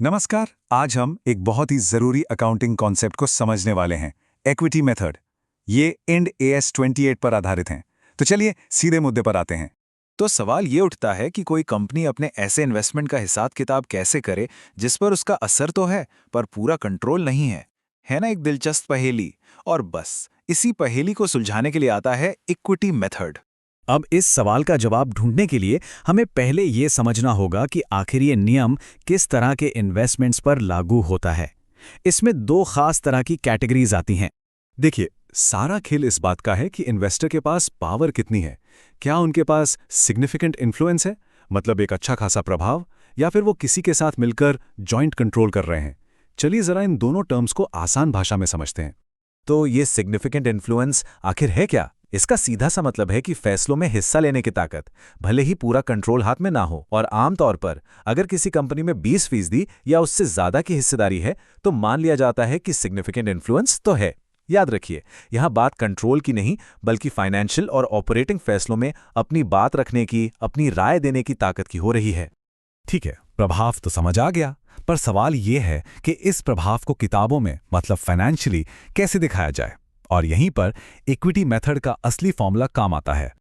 नमस्कार। आज हम एक बहुत ही जरूरी अकाउंटिंग कॉन्सेप्ट को समझने वाले हैं, इक्विटी मेथड। ये इंड AS 28 पर आधारित हैं। तो चलिए सीधे मुद्दे पर आते हैं। तो सवाल ये उठता है कि कोई कंपनी अपने ऐसे इन्वेस्टमेंट का हिसाब किताब कैसे करे जिस पर उसका असर तो है पर पूरा कंट्रोल नहीं है ना एक दिलचस्प पहेली। और बस इसी पहेली को सुलझाने के लिए आता है इक्विटी मेथड। अब इस सवाल का जवाब ढूंढने के लिए हमें पहले ये समझना होगा कि आखिर ये नियम किस तरह के इन्वेस्टमेंट्स पर लागू होता है। इसमें दो खास तरह की कैटेगरीज आती हैं। देखिए, सारा खेल इस बात का है कि इन्वेस्टर के पास पावर कितनी है। क्या उनके पास सिग्निफिकेंट इन्फ्लुएंस है, मतलब एक अच्छा खासा प्रभाव, या फिर वो किसी के साथ मिलकर जॉइंट कंट्रोल कर रहे हैं। चलिए जरा इन दोनों टर्म्स को आसान भाषा में समझते हैं। तो ये सिग्निफिकेंट इन्फ्लुएंस आखिर है क्या? इसका सीधा सा मतलब है कि फैसलों में हिस्सा लेने की ताकत, भले ही पूरा कंट्रोल हाथ में ना हो। और आमतौर पर अगर किसी कंपनी में 20% या उससे ज्यादा की हिस्सेदारी है तो मान लिया जाता है कि सिग्निफिकेंट इन्फ्लुएंस तो है। याद रखिए, यहां बात कंट्रोल की नहीं बल्कि फाइनेंशियल और ऑपरेटिंग फैसलों में अपनी बात रखने की, अपनी राय देने की ताकत की हो रही है। ठीक है, प्रभाव तो समझ आ गया, पर सवाल ये है कि इस प्रभाव को किताबों में, मतलब फाइनेंशियली, कैसे दिखाया जाए। और यहीं पर इक्विटी मेथड का असली फॉर्मूला काम आता है।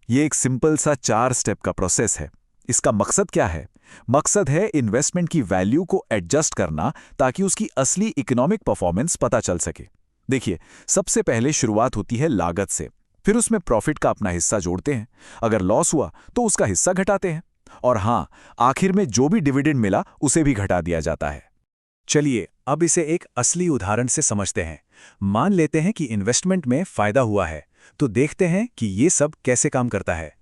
ये एक सिंपल सा 4 स्टेप का प्रोसेस है। इसका मकसद क्या है? मकसद है इन्वेस्टमेंट की वैल्यू को एडजस्ट करना ताकि उसकी असली इकोनॉमिक परफॉर्मेंस पता चल सके। देखिए, सबसे पहले शुरुआत होती है लागत से, फिर उसमें प्रॉफिट का अपना हिस्सा जोड़ते हैं। अगर लॉस हुआ तो उसका हिस्सा घटाते हैं, और हां, आखिर में जो भी डिविडेंड मिला उसे भी घटा दिया जाता है। चलिए अब इसे एक असली उदाहरण से समझते हैं। मान लेते हैं कि इन्वेस्टमेंट में फायदा हुआ है, तो देखते हैं कि ये सब कैसे काम करता है।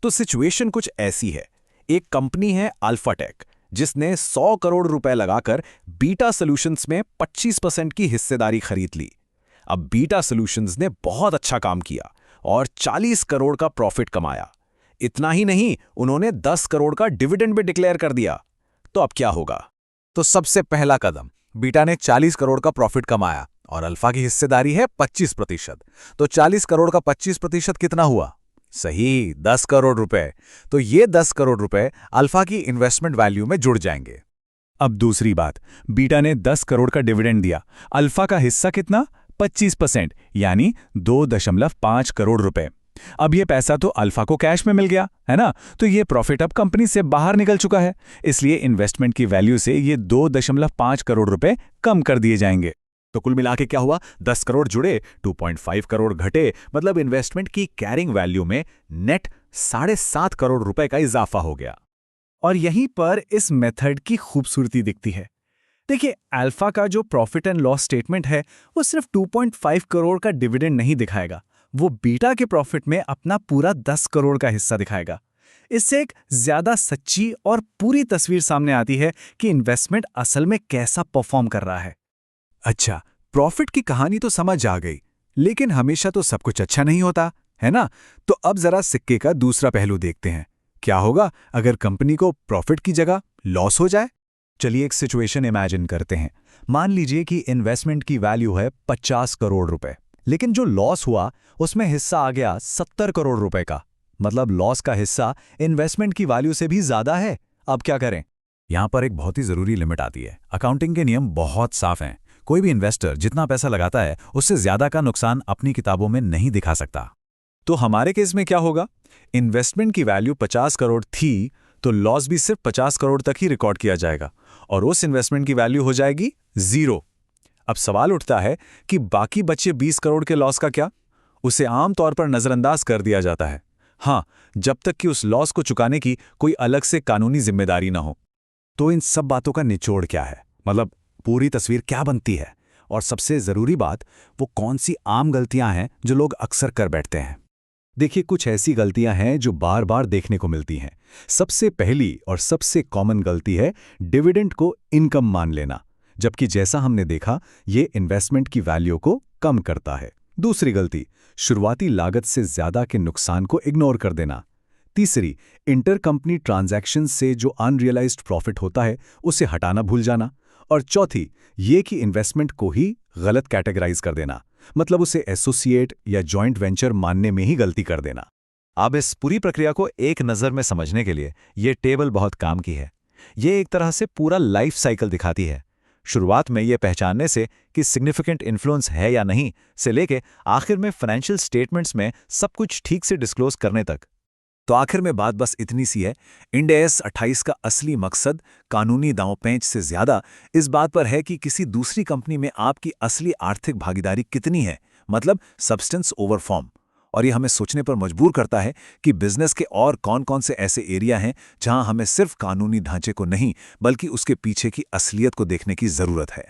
तो सिचुएशन कुछ ऐसी है। एक कंपनी है अल्फाटेक, जिसने 100 करोड़ रुपए लगाकर बीटा सॉल्यूशंस में 25% की हिस्सेदारी खरीद ली। अब बीटा सॉल्यूशंस ने बहुत अच्छा काम किया और 40 करोड़ का प्रॉफिट कमाया। इतना ही नहीं, उन्होंने 10 करोड़ का डिविडेंड भी डिक्लेयर कर दिया। तो अब क्या होगा? तो सबसे पहला कदम, बीटा ने 40 करोड़ का प्रॉफिट कमाया और अल्फा की हिस्सेदारी है 25%। तो 40 करोड़ का 25% कितना हुआ? सही, 10 करोड़ रुपए। तो ये 10 करोड़ रुपए अल्फा की इन्वेस्टमेंट वैल्यू में जुड़ जाएंगे। अब दूसरी बात, बीटा ने 10 करोड़ का डिविडेंड दिया। अल्फा का हिस्सा कितना? 25%, यानी 2.5 करोड़ रुपए। अब ये पैसा तो अल्फा को कैश में मिल गया, है ना? तो ये प्रॉफिट अब कंपनी से बाहर निकल चुका है। इसलिए इन्वेस्टमेंट की वैल्यू से ये 2.5 करोड़ रुपए कम कर दिए जाएंगे। तो कुल मिला के क्या हुआ? 10 करोड़ जुड़े, 2.5 करोड़ घटे, मतलब इन्वेस्टमेंट की कैरिंग वैल्यू में नेट 7.5 करोड़ रुपए का इजाफा हो गया। और यहीं पर इस मेथड की खूबसूरती दिखती है। देखिए, अल्फा का जो प्रॉफिट एंड लॉस स्टेटमेंट है वो सिर्फ 2.5 करोड़ का डिविडेंड नहीं दिखाएगा, वो बीटा के प्रॉफिट में अपना पूरा 10 करोड़ का हिस्सा दिखाएगा। इससे एक ज्यादा सच्ची और पूरी तस्वीर सामने आती है कि इन्वेस्टमेंट असल में कैसा परफॉर्म कर रहा है। अच्छा, प्रॉफिट की कहानी तो समझ आ गई, लेकिन हमेशा तो सब कुछ अच्छा नहीं होता, है ना? तो अब जरा सिक्के का दूसरा पहलू देखते हैं। क्या होगा अगर कंपनी को प्रॉफिट की जगह लॉस हो जाए? चलिए एक सिचुएशन इमेजिन करते हैं। मान लीजिए कि इन्वेस्टमेंट की वैल्यू है 50 करोड़ रुपए, लेकिन जो लॉस हुआ उसमें हिस्सा आ गया 70 करोड़ रुपए का। मतलब लॉस का हिस्सा इन्वेस्टमेंट की वैल्यू से भी ज्यादा है। अब क्या करें? यहां पर एक बहुत ही जरूरी लिमिट आती है। अकाउंटिंग के नियम बहुत साफ हैं। कोई भी इन्वेस्टर जितना पैसा लगाता है उससे ज्यादा का नुकसान अपनी किताबों में नहीं दिखा सकता। तो हमारे केस में क्या होगा? इन्वेस्टमेंट की वैल्यू 50 करोड़ थी, तो लॉस भी सिर्फ 50 करोड़ तक ही रिकॉर्ड किया जाएगा और उस इन्वेस्टमेंट की वैल्यू हो जाएगी 0। अब सवाल उठता है कि बाकी बचे 20 करोड़ के लॉस का क्या? उसे आमतौर पर नजरअंदाज कर दिया जाता है। हाँ, जब तक कि उस लॉस को चुकाने की कोई अलग से कानूनी जिम्मेदारी ना हो। तो इन सब बातों का निचोड़ क्या है? मतलब पूरी तस्वीर क्या बनती है? और सबसे जरूरी बात, वो कौन सी आम गलतियां हैं जो लोग अक्सर कर बैठते हैं? देखिए, कुछ ऐसी गलतियां हैं जो बार बार देखने को मिलती हैं। सबसे पहली और सबसे कॉमन गलती है डिविडेंड को इनकम मान लेना, जबकि जैसा हमने देखा ये इन्वेस्टमेंट की वैल्यू को कम करता है। दूसरी गलती, शुरुआती लागत से ज्यादा के नुकसान को इग्नोर कर देना। तीसरी, इंटरकंपनी ट्रांजैक्शन से जो अनरियलाइज्ड प्रॉफिट होता है उसे हटाना भूल जाना। और चौथी, ये कि इन्वेस्टमेंट को ही गलत कैटेगराइज कर देना, मतलब उसे एसोसिएट या जॉइंट वेंचर मानने में ही गलती कर देना। अब इस पूरी प्रक्रिया को एक नज़र में समझने के लिए ये टेबल बहुत काम की है। ये एक तरह से पूरा लाइफ साइकिल दिखाती है, शुरुआत में ये पहचानने से कि सिग्निफिकेंट इन्फ्लुएंस है या नहीं से लेके आखिर में फाइनेंशियल स्टेटमेंट्स में सब कुछ ठीक से डिस्क्लोज करने तक। तो आखिर में बात बस इतनी सी है, इंड AS 28 का असली मकसद कानूनी दांव-पेंच से ज्यादा इस बात पर है कि किसी दूसरी कंपनी में आपकी असली आर्थिक भागीदारी कितनी है, मतलब सब्सटेंस ओवर फॉर्म। और ये हमें सोचने पर मजबूर करता है कि बिजनेस के और कौन-कौन से ऐसे एरिया हैं जहां हमें सिर्फ कानूनी ढांचे को नहीं बल्कि उसके पीछे की असलियत को देखने की जरूरत है।